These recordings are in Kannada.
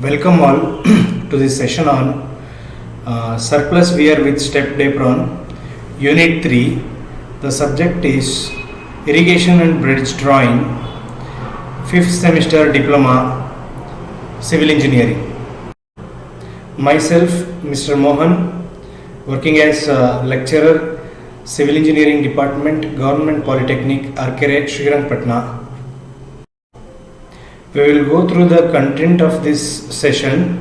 Welcome all to this session on surplus wear with stepped apron, Unit 3. The subject is Irrigation and Bridge Drawing, 5th semester Diploma, Civil Engineering. Myself, Mr. Mohan, working as lecturer, Civil Engineering Department, Government Polytechnic, Arkere, Srirangpatna. We will go through the content of this session,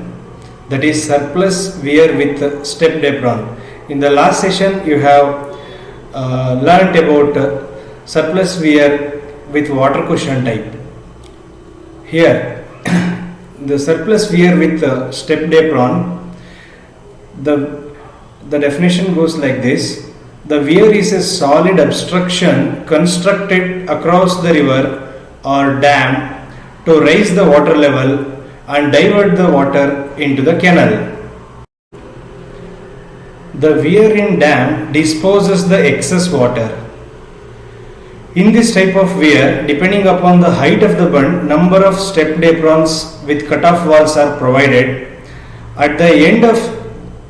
that is surplus wear with stepped apron. In the last session you have learnt about surplus wear with water cushion type. Here the surplus wear with stepped apron, the definition goes like this. The wear is a solid obstruction constructed across the river or dam to raise the water level and divert the water into the canal. The wear in dam disposes the excess water. In this type of wear, depending upon the height of the bund, number of stepped aprons with cut-off walls are provided. At the end of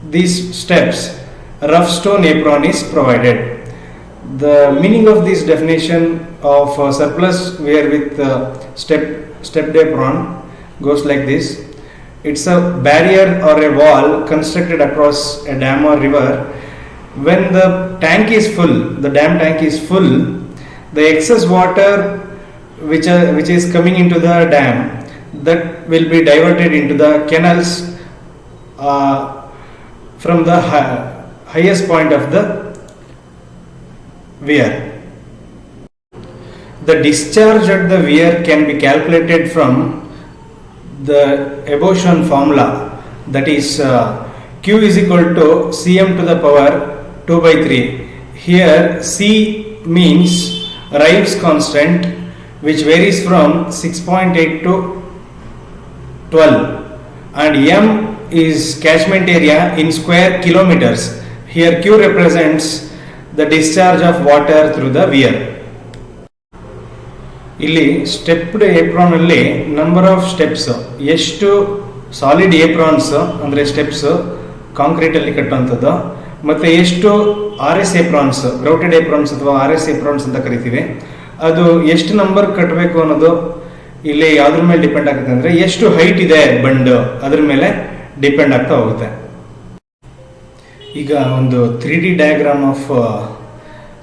these steps, rough stone apron is provided. The meaning of this definition of surplus wear with stepped apron goes like this. It's a barrier or a wall constructed across a dam or river. When the tank is full, the dam tank is full, the excess water which is coming into the dam, that will be diverted into the canals from the highest point of the weir. The discharge at the weir can be calculated from the above shown formula, that is Q is equal to Cm to the power 2 by 3. Here C means Rives constant, which varies from 6.8 to 12, and M is catchment area in square kilometers. Here Q represents the discharge of water through the weir. ಇಲ್ಲಿ ಸ್ಟೆಪ್ಡ್ ಏಪ್ರಾನ್ ಅಲ್ಲಿ ನಂಬರ್ ಆಫ್ ಸ್ಟೆಪ್ಸ್, ಎಷ್ಟು ಸಾಲಿಡ್ ಏಪ್ರಾನ್ಸ್ ಅಂದರೆ ಸ್ಟೆಪ್ಸ್ ಕಾಂಕ್ರೀಟ್ ಅಲ್ಲಿ ಕಟ್ಟುವಂಥದ್ದು, ಮತ್ತು ಎಷ್ಟು RS ಏಪ್ರಾನ್ಸ್, ಗ್ರೌಟೆಡ್ ಏಪ್ರಾನ್ಸ್ ಅಥವಾ RS ಏಪ್ರಾನ್ಸ್ ಅಂತ ಕರಿತೀವಿ, ಅದು ಎಷ್ಟು ನಂಬರ್ ಕಟ್ಟಬೇಕು ಅನ್ನೋದು ಇಲ್ಲಿ ಯಾವ್ದ್ರ ಮೇಲೆ ಡಿಪೆಂಡ್ ಆಗುತ್ತೆ ಅಂದರೆ ಎಷ್ಟು ಹೈಟ್ ಇದೆ ಬಂಡ್, ಅದ್ರ ಮೇಲೆ ಡಿಪೆಂಡ್ ಆಗ್ತಾ ಹೋಗುತ್ತೆ. ಈಗ ಒಂದು 3D diagram of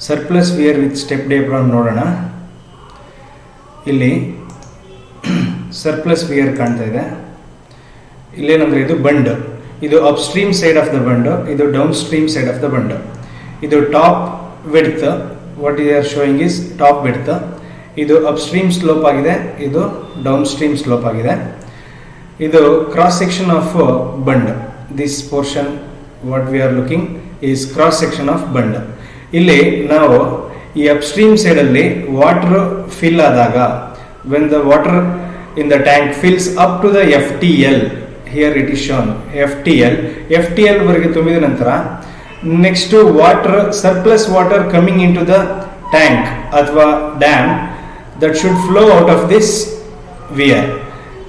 surplus weir with stepped apron ನೋಡೋಣ. ಇಲ್ಲಿ ಸರ್ಪ್ಲಸ್ ವಿಯರ್ ಕಾಣ್ತಾ ಇದೆ. ಇಲ್ಲೇನಂದ್ರೆ ಇದು ಬಂಡ್, ಇದು upstream side of the bund, ಇದು downstream side of the bund. ಇದು top width, what you are showing is top width. ಇದು ಅಪ್ ಸ್ಟ್ರೀಮ್ ಸ್ಲೋಪ್ ಆಗಿದೆ, ಇದು ಡೌನ್ ಸ್ಟ್ರೀಮ್ ಸ್ಲೋಪ್ ಆಗಿದೆ. ಇದು cross section of bund. This portion what we are looking is cross section of bund. ಇಲ್ಲಿ ನಾವು ಈ ಅಪ್ಸ್ಟ್ರೀಮ್ ಸೈಡ್ ಅಲ್ಲಿ ವಾಟರ್ ಫಿಲ್ ಆದಾಗ, when the water in the tank fills up to the FTL, here it is shown FTL ವರೆಗೆ ತುಂಬಿದ ನಂತರ next water, surplus water coming into the tank ಅಥವಾ dam, that should flow out of this weir.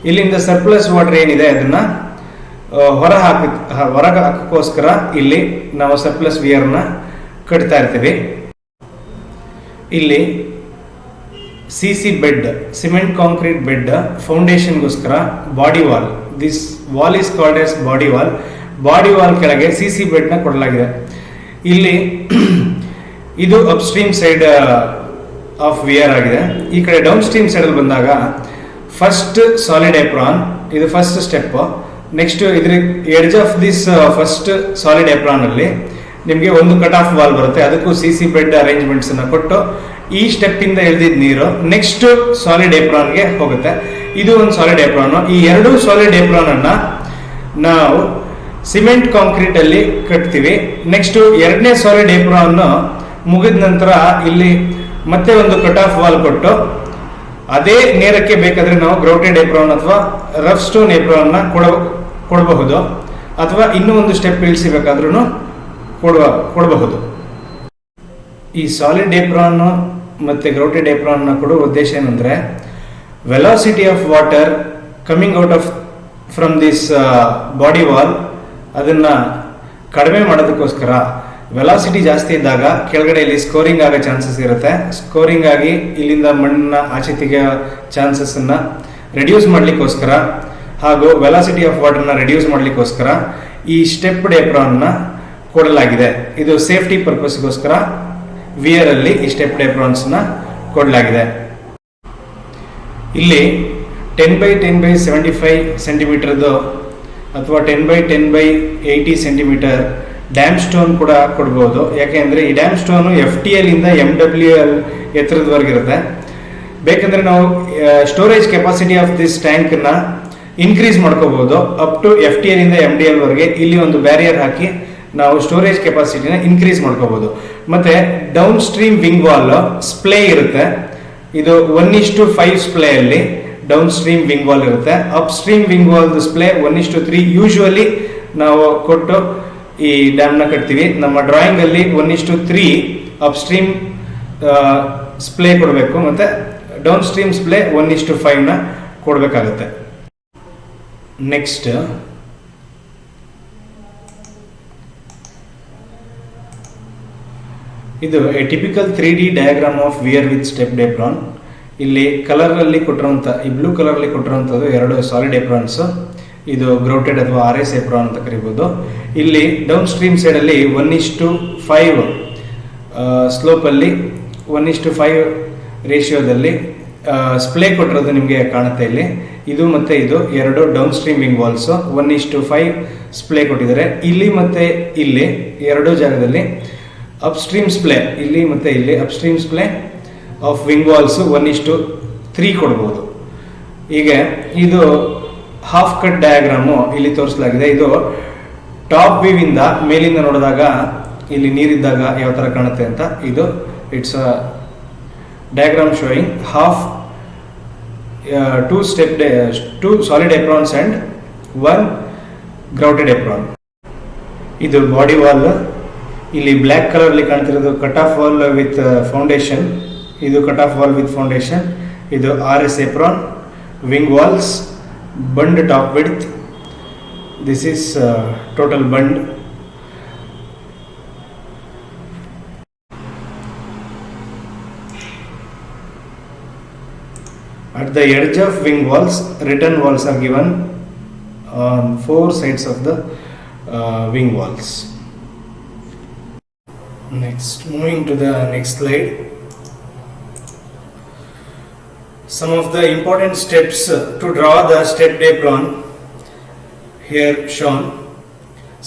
ಇಲ್ಲಿಂದ ಸರ್ಪ್ಲಸ್ ವಾಟರ್ ಏನಿದೆ ಅದನ್ನ ಹೊರಗೆ ಹಾಕೋಸ್ಕರ ಇಲ್ಲಿ ನಾವು ಸರ್ಪ್ಲಸ್ ವಿಯರ್ನ ಕಟ್ತಾ ಇರ್ತೀವಿ. ಇಲ್ಲಿ CC bed, cement concrete bed ಫೌಂಡೇಶನ್ಗೋಸ್ಕರ body wall, this wall is called as body wall. Body wall ಕೆಳಗೆ CC ಬೆಡ್ ನ ಕೊಡಲಾಗಿದೆ. ಇಲ್ಲಿ ಇದು upstream side of weir ಆಗಿದೆ. ಈ ಕಡೆ ಡೌನ್ ಸ್ಟ್ರೀಮ್ ಸೈಡ್ ಅಲ್ಲಿ ಬಂದಾಗ ಫಸ್ಟ್ ಸಾಲಿಡ್ ಏಪ್ರಾನ್, ಇದು ಫಸ್ಟ್ ಸ್ಟೆಪ್. ನೆಕ್ಸ್ಟ್ ಇದ್ರ edge of this first solid apron ಅಲ್ಲಿ ನಿಮಗೆ ಒಂದು ಕಟ್ ಆಫ್ ವಾಲ್ ಬರುತ್ತೆ, ಅದಕ್ಕೂ CC ಬೆಡ್ ಅರೇಂಜ್ಮೆಂಟ್ಸ್ ಅನ್ನ ಕೊಟ್ಟು ಈ ಸ್ಟೆಪ್ ಇಂದ ಎಳೆದಿದ್ದ ನೀರು ನೆಕ್ಸ್ಟ್ ಸಾಲಿಡ್ ಏಪ್ರಾನ್ ಗೆ ಹೋಗುತ್ತೆ. ಇದು ಒಂದು ಸಾಲಿಡ್ ಏಪ್ರಾನ್. ಈ ಎರಡು ಸಾಲಿಡ್ ಏಪ್ರಾನ್ ಅನ್ನ ನಾವು ಸಿಮೆಂಟ್ ಕಾಂಕ್ರೀಟ್ ಅಲ್ಲಿ ಕಟ್ತೀವಿ. ನೆಕ್ಸ್ಟ್ ಎರಡನೇ ಸಾಲಿಡ್ ಏಪ್ರಾನ್ ಮುಗಿದ ನಂತರ ಇಲ್ಲಿ ಮತ್ತೆ ಒಂದು ಕಟ್ ಆಫ್ ವಾಲ್ ಕೊಟ್ಟು, ಅದೇ ನೇರಕ್ಕೆ ಬೇಕಾದ್ರೆ ನಾವು ಗ್ರೌಟೆಡ್ ಏಪ್ರಾನ್ ಅಥವಾ ರಫ್ ಸ್ಟೋನ್ ಏಪ್ರಾನ್ ನ ಕೊಡಬಹುದು, ಅಥವಾ ಇನ್ನೂ ಒಂದು ಸ್ಟೆಪ್ ಇಳಿಸಬೇಕಾದ್ರೂ ಕೊಡಬಹುದು. ಈ ಸಾಲಿಡ್ ಏಪ್ರಾನ್ ಮತ್ತೆ ಗ್ರೌಟೆಡ್ ಏಪ್ರಾನ್ ನ ಕೊಡುವ ಉದ್ದೇಶ ಏನಂದ್ರೆ velocity of water coming out off from this body wall ಅದನ್ನು ಕಡಿಮೆ ಮಾಡೋದಕ್ಕೋಸ್ಕರ ವೆಲಾಸಿಟಿ ಜಾಸ್ತಿ ಇದ್ದಾಗ ಕೆಳಗಡೆ ಇಲ್ಲಿ ಸ್ಕೋರಿಂಗ್ ಆಗೋ ಚಾನ್ಸಸ್ ಇರುತ್ತೆ. ಸ್ಕೋರಿಂಗ್ ಆಗಿ ಇಲ್ಲಿಂದ ಮಣ್ಣನ್ನ ಆಚೆ ತೆಗೆಯೋ ಚಾನ್ಸಸ್ಸನ್ನು ರಿಡ್ಯೂಸ್ ಮಾಡಲಿಕ್ಕೋಸ್ಕರ ಹಾಗೂ ವೆಲಾಸಿಟಿ ಆಫ್ ವಾಟರ್ನ ರಿಡ್ಯೂಸ್ ಮಾಡಲಿಕ್ಕೋಸ್ಕರ ಈ ಸ್ಟೆಪ್ಡ್ ಏಪ್ರಾನ್ನ ಕೊಡಲಾಗಿದೆ. ಇದು ಸೇಫ್ಟಿ ಪರ್ಪಸ್ಗೋಸ್ಕರ ವಿಯರ್ ಅಲ್ಲಿ ಈ ಸ್ಟೆಪ್ಡ್ ಏಪ್ರಾನ್ಸ್ನ ಕೊಡಲಾಗಿದೆ. ಇಲ್ಲಿ 10x10x75 ಸೆಂಟಿಮೀಟರ್ದು ಅಥವಾ 10x10x80 ಸೆಂಟಿಮೀಟರ್ ಡ್ಯಾಮ್ ಸ್ಟೋನ್ ಕೂಡ ಕೊಡ್ಬೋದು. ಯಾಕೆಂದರೆ ಈ ಡ್ಯಾಮ್ ಸ್ಟೋನು FTL ಇಂದ MWL ಎತ್ತರದವರೆಗಿರುತ್ತೆ. ಬೇಕಂದ್ರೆ ನಾವು ಸ್ಟೋರೇಜ್ ಕೆಪಾಸಿಟಿ ಆಫ್ ದಿಸ್ ಟ್ಯಾಂಕ್ನ ಇನ್ಕ್ರೀಸ್ ಮಾಡ್ಕೋಬಹುದು ಅಪ್ ಟು FTL ಇಂದ MDL ವರೆಗೆ. ಇಲ್ಲಿ ಒಂದು ಬ್ಯಾರಿಯರ್ ಹಾಕಿ ನಾವು ಸ್ಟೋರೇಜ್ ಕೆಪಾಸಿಟಿನ ಇನ್ಕ್ರೀಸ್ ಮಾಡ್ಕೋಬಹುದು. ಮತ್ತೆ downstream wing wall splay ಇರುತ್ತೆ. ಇದು 1:5 ಸ್ಪ್ಲೇ ಅಲ್ಲಿ ಡೌನ್ ಸ್ಟ್ರೀಮ್ ವಿಂಗ್ ವಾಲ್ ಇರುತ್ತೆ. Upstream wing wall splay 1:3 usually ನಾವು ಕೊಟ್ಟು ಈ ಡ್ಯಾಮ್ನ ಕಟ್ತೀವಿ. ನಮ್ಮ ಡ್ರಾಯಿಂಗ್ ಅಲ್ಲಿ 1:3 ಅಪ್ ಸ್ಟ್ರೀಮ್ ಸ್ಪ್ಲೇ ಕೊಡಬೇಕು, ಮತ್ತೆ ಡೌನ್ ಸ್ಟ್ರೀಮ್ ಸ್ಪ್ಲೇ 1:5 ನ ಕೊಡಬೇಕಾಗುತ್ತೆ. ನೆಕ್ಸ್ಟ್ ಇದು a typical 3D diagram of weir with stepped apron. ಇಲ್ಲಿ ಕಲರ್ ಅಲ್ಲಿ ಕೊಟ್ಟಿರುವಂತ ಈ ಬ್ಲೂ ಕಲರ್ ಅಲ್ಲಿ ಕೊಟ್ಟಿರುವಂತದ್ದು 2 ಸಾಲಿಡ್ ಏಪ್ರಾನ್ಸ್. ಇದು ಗ್ರೌಟೆಡ್ ಅಥವಾ RS ಏಪ್ರಾನ್ ಅಂತ ಕರಿಬಹುದು. ಇಲ್ಲಿ ಡೌನ್ ಸ್ಟ್ರೀಮ್ ಸೈಡ್ ಅಲ್ಲಿ 1:5 ಸ್ಲೋಪ್ ಅಲ್ಲಿ 1:5 ರೇಷಿಯೋದಲ್ಲಿ ಸ್ಪ್ಲೇ ಕೊಟ್ಟಿರೋದು ನಿಮಗೆ ಕಾಣುತ್ತೆ ಇಲ್ಲಿ. ಇದು ಮತ್ತೆ ಇದು 2 ಡೌನ್ ಸ್ಟ್ರೀಮ್ ವಿಂಗ್ ವಾಲ್ಸ್ 1:5 ಸ್ಪ್ಲೇ ಕೊಟ್ಟಿದ್ದಾರೆ. ಇಲ್ಲಿ ಮತ್ತೆ ಇಲ್ಲಿ 2 ಜಾಗದಲ್ಲಿ ಅಪ್ ಸ್ಟ್ರೀಮ್ ಸ್ಪ್ಲೇ, ಇಲ್ಲಿ ಮತ್ತೆ ಇಲ್ಲಿ upstream splay of wing walls 1:3 ಕೊಡ್ಬೋದು. ಹೀಗೆ ಇದು ಹಾಫ್ ಕಟ್ ಡಯಾಗ್ರಾಮು ಇಲ್ಲಿ ತೋರಿಸಲಾಗಿದೆ. ಇದು ಟಾಪ್ ವ್ಯೂ ಇಂದ ಮೇಲಿಂದ ನೋಡಿದಾಗ ಇಲ್ಲಿ ನೀರಿದ್ದಾಗ ಯಾವ ತರ ಕಾಣುತ್ತೆ ಅಂತ. ಇದು it's a diagram showing half 2 solid aprons and 1 grouted apron. ಇದು ಬಾಡಿ ವಾಲ್. ಇಲ್ಲಿ ಬ್ಲ್ಯಾಕ್ ಕಲರ್ ಅಲ್ಲಿ ಕಾಣ್ತಿರೋದು cut off wall with foundation. ಇದು cut off wall with foundation. ಇದು RS apron, wing walls, bund top width. This is total bund. At the edge of wing walls, return walls are given on 4 sides of the wing walls. Next, moving to the next slide. Some of the important steps to draw the stepped apron here shown.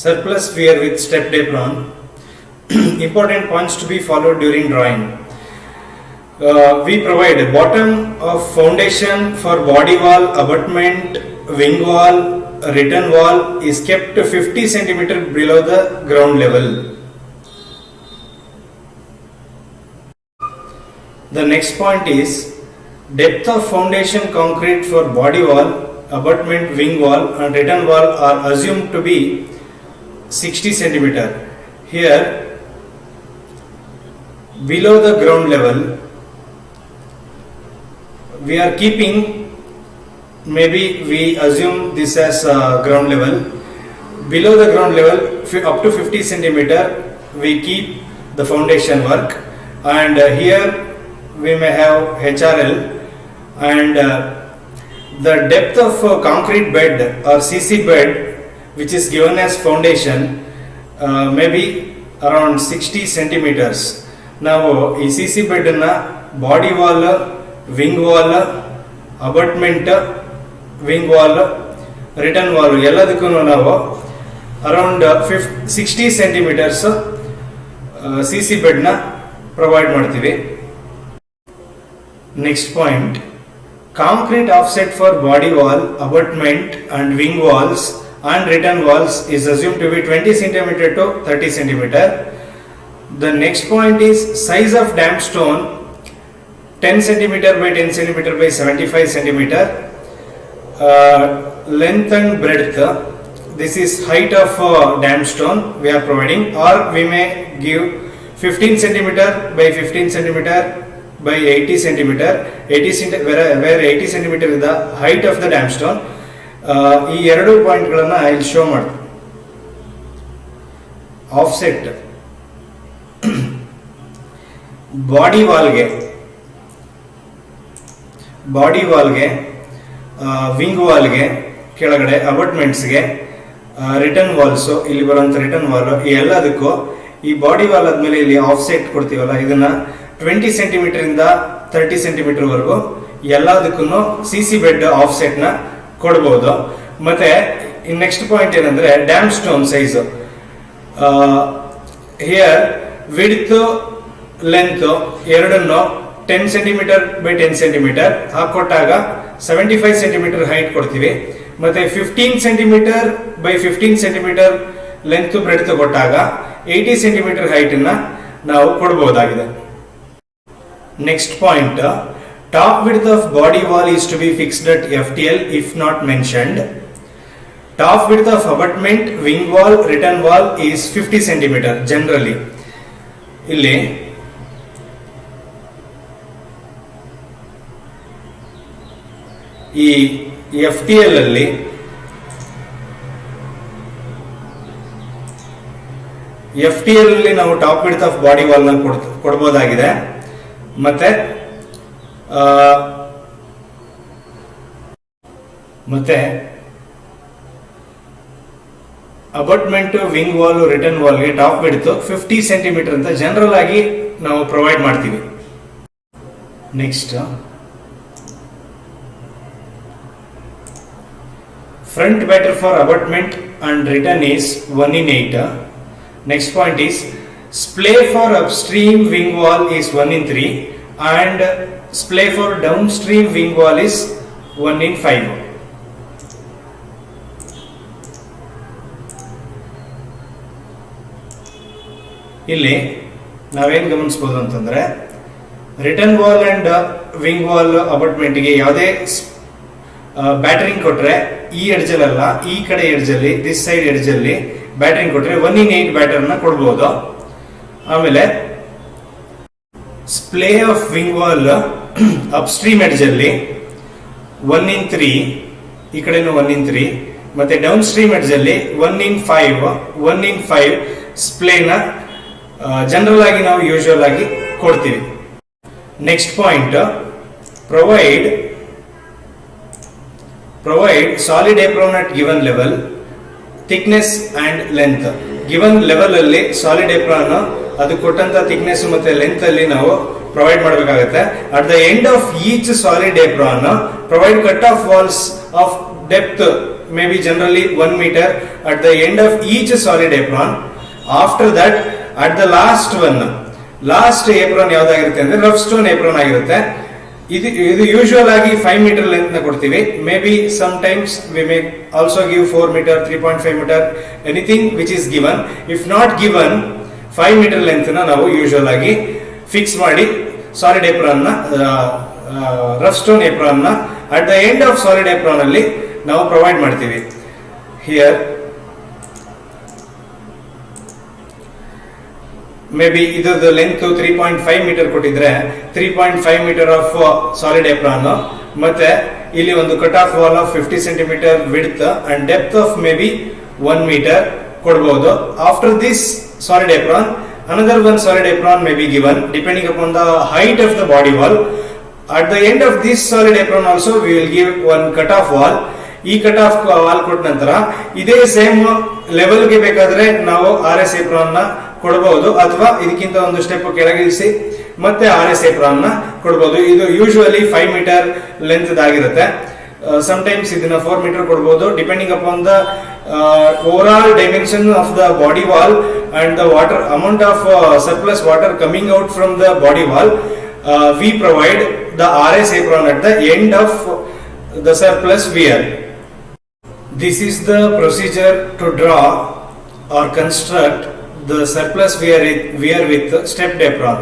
Surplus wear with stepped apron. Important points to be followed during drawing. We provide a bottom of foundation for body wall, abutment, wing wall, return wall is kept 50 cm below the ground level. The next point is depth of foundation concrete for body wall, abutment, wing wall and return wall are assumed to be 60 cm. Here below the ground level we are keeping, maybe we assume this as ground level. Below the ground level up to 50 cm we keep the foundation work, and here we may have HRL, and the depth of concrete bed or CC bed which is given as foundation maybe around 60 centimeters. ನಾವು ಈ CC bed ಅನ್ನ body wall, wing wall, abutment, wing wall, return wall ಎಲ್ಲದಕ್ಕೂ ನಾವು ಅರೌಂಡ್ 60 ಸೆಂಟಿಮೀಟರ್ಸ್ CC ಬೆಡ್ನ ಪ್ರೊವೈಡ್ ಮಾಡ್ತೀವಿ. Next point, concrete offset for body wall, abutment and wing walls and return walls is assumed to be 20 cm to 30 cm. The next point is size of dam stone 10 cm by 10 cm by 75 cm. Length and breadth, this is height of dam stone we are providing, or we may give 15 cm by 15 cm by 80 cm. 80 cm where 80 cm is the height of the dam stone. ಈ ಎರಡು ಪಾಯಿಂಟ್ಗಳನ್ನ ಇಲ್ಲಿ ಶೋ ಮಾಡ್ತೀವಿ. ಆಫ್ಸೆಟ್ ಬಾಡಿ ವಾಲ್ಗೆ ವಿಂಗ್ ವಾಲ್ಗೆ ಕೆಳಗಡೆ ಅಬಟ್ಮೆಂಟ್ಸ್ಗೆ ರಿಟರ್ನ್ ವಾಲ್ಸು ಇಲ್ಲಿ ಬರುವಂತ ರಿಟರ್ನ್ ವಾಲ್ ಈ ಎಲ್ಲದಕ್ಕೂ ಈ ಬಾಡಿ ವಾಲ್ ಆದ್ಮೇಲೆ ಇಲ್ಲಿ ಆಫ್ಸೆಟ್ ಕೊಡ್ತೀವಲ್ಲ ಇದನ್ನ 20 ಸೆಂಟಿಮೀಟರ್ ಇಂದ 30 ಸೆಂಟಿಮೀಟರ್ ವರೆಗೂ ಎಲ್ಲದಕ್ಕೂ ಸಿ ಬೆಡ್ ಆಫ್ಸೆಟ್ ನ ಕೊಡಬಹುದು. ಮತ್ತೆ ನೆಕ್ಸ್ಟ್ ಪಾಯಿಂಟ್ ಏನಂದ್ರೆ dam stone size. Here width length ಎರಡನ್ನು 10 ಸೆಂಟಿಮೀಟರ್ ಬೈ 10 ಸೆಂಟಿಮೀಟರ್ ಹಾಕೊಟ್ಟಾಗ 75 ಸೆಂಟಿಮೀಟರ್ ಹೈಟ್ ಕೊಡ್ತೀವಿ. ಮತ್ತೆ 15 centimetre by 15 centimetre length breadth ಕೊಟ್ಟಾಗ 80 ಸೆಂಟಿಮೀಟರ್ ಹೈಟ್ ಅನ್ನ ನಾವು ಕೊಡಬಹುದಾಗಿದೆ. Next point, top width of body wall is to be fixed at FTL if not mentioned. Top width of abutment, wing wall, return wall is 50 centimeter generally. ಇಲ್ಲಿ ಈ FTL ಅಲ್ಲಿ ನಾವು top width of body wall ನ ಕೊಡಬಹುದಾಗಿದೆ. ಮತ್ತೆ ಅಬಟ್ಮೆಂಟ್, ವಿಂಗ್ ವಾಲ್, ರಿಟರ್ನ್ ವಾಲ್ಗೆ ಟಾಪ್ ವಿಡ್ತ್ 50 ಸೆಂಟಿಮೀಟರ್ ಅಂತ ಜನರಲ್ ಆಗಿ ನಾವು ಪ್ರೊವೈಡ್ ಮಾಡ್ತೀವಿ. Next, front batter for abutment and return is 1:8. Next point is splay for upstream wing wall is 1:3 and splay for downstream wing wall is 1:5. ಇಲ್ಲಿ ನಾವೇನ್ ಗಮನಿಸಬಹುದು ಅಂತಂದ್ರೆ return wall and wing wall abutment ಗೆ ಯಾವುದೇ ಬ್ಯಾಟರಿಂಗ್ ಕೊಟ್ರೆ ಈ ಎಡ್ಜಲ್ ಅಲ್ಲ, ಈ ಕಡೆ ಎಡ್ಜಲ್ಲಿ ದಿಸ್ ಸೈಡ್ ಎಡ್ಜಲ್ಲಿ ಬ್ಯಾಟರಿಂಗ್ ಕೊಟ್ರೆ 1:8 ಬ್ಯಾಟರ್ ನ ಕೊಡಬಹುದು. ಆಮೇಲೆ splay of wing wall upstream ಎಡ್ಜಲ್ಲಿ 1:3, ಈ ಕಡೆನೂ 1:3, ಮತ್ತೆ ಡೌನ್ ಸ್ಟ್ರೀಮ್ ಎಡ್ಜಲ್ಲಿ 1:5 ಸ್ಪ್ಲೇನ ಜನರಲ್ ಆಗಿ ನಾವು ಯೂಶುವಲ್ ಆಗಿ ಕೊಡ್ತೀವಿ. Next point, provide solid apron at given level, thickness and length. Given level ಅಲ್ಲಿ ಸಾಲಿಡ್ ಏಪ್ರಾನ್ ಅದು ಕೊಟ್ಟಂತ ಥಿಕ್ನೆಸ್ ಮತ್ತೆ ಲೆಂತ್ ಅಲ್ಲಿ ನಾವು ಪ್ರೊವೈಡ್ ಮಾಡಬೇಕಾಗುತ್ತೆ. At the end of each solid apron provide cut off walls of depth may be generally 1 meter at the end of each solid apron. After that, at the last apron ಯಾವ್ದಾಗಿರುತ್ತೆ ಅಂದ್ರೆ ರಫ್ ಸ್ಟೋನ್ ಏಪ್ರಾನ್ ಆಗಿರುತ್ತೆ. ಇದು ಯೂಶುವಲ್ ಆಗಿ 5 meter ಲೆಂತ್ ನ ಕೊಡ್ತೀವಿ. May be sometimes we may also give 4 meter, 3.5 meter, anything which is given. If not given 5 meter length ನ ನಾವು ಯೂಶುವಲ್ ಆಗಿ ಫಿಕ್ಸ್ ಮಾಡಿ ಸಾಲಿಡ್ ಏಪ್ರಾನ್ ನ ರಫ್ ಸ್ಟೋನ್ ಏಪ್ರಾನ್ ನ at the end of solid apron ಅಲ್ಲಿ ನಾವು ಪ್ರೊವೈಡ್ ಮಾಡ್ತೀವಿ. ಹಿಯರ್ ಮೇ ಬಿ ಇದರ ಲೆಂತ್ 3.5 meter ಕೊಟ್ಟಿದ್ರೆ 3.5 meter ಆಫ್ ಸಾಲಿಡ್ ಏಪ್ರಾನ್, ಮತ್ತೆ ಇಲ್ಲಿ ಒಂದು cut off wall of 50 centimeter width and depth of may be 1 meter ಕೊಡಬಹುದು. After this solid apron another one solid apron may be given depending upon the height of the body wall. At the end of this solid apron also we will give one cut off wall. ಈ ಕಟ್ ಆಫ್ ವಾಲ್ ಕೊಟ್ಟ ನಂತರ ಇದೇ ಸೇಮ್ ಲೆವೆಲ್ ಗೆ ಬೇಕಾದ್ರೆ ನಾವು RS apron ನ ಕೊಡಬಹುದು, ಅಥವಾ ಇದಕ್ಕಿಂತ ಒಂದು ಸ್ಟೆಪ್ ಕೆಳಗಿಳಿಸಿ ಮತ್ತೆ RS apron ನ ಕೊಡಬಹುದು. ಇದು ಯೂಶುವಲಿ 5 meter ಲೆಂತ್ ಆಗಿರುತ್ತೆ. Sometimes ಇದನ್ನ 4 meter ಕೊಡಬಹುದು depending upon the overall dimension of the body wall and the water amount of surplus water coming out from the body wall. We provide the RS apron at the end of the surplus wear. This is the procedure to draw or construct the surplus wear with stepped apron.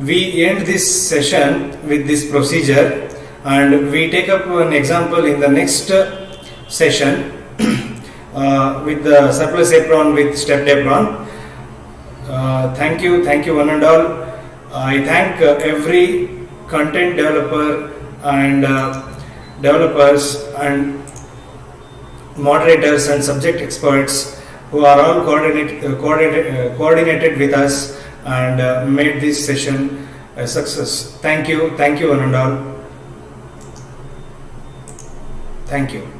We end this session with this procedure and we take up an example in the next session with the surplus apron with stepped apron. Thank you one and all. I thank every content developer and developers and moderators and subject experts who are all coordinated with us and made this session a success. Thank you one and all. Thank you.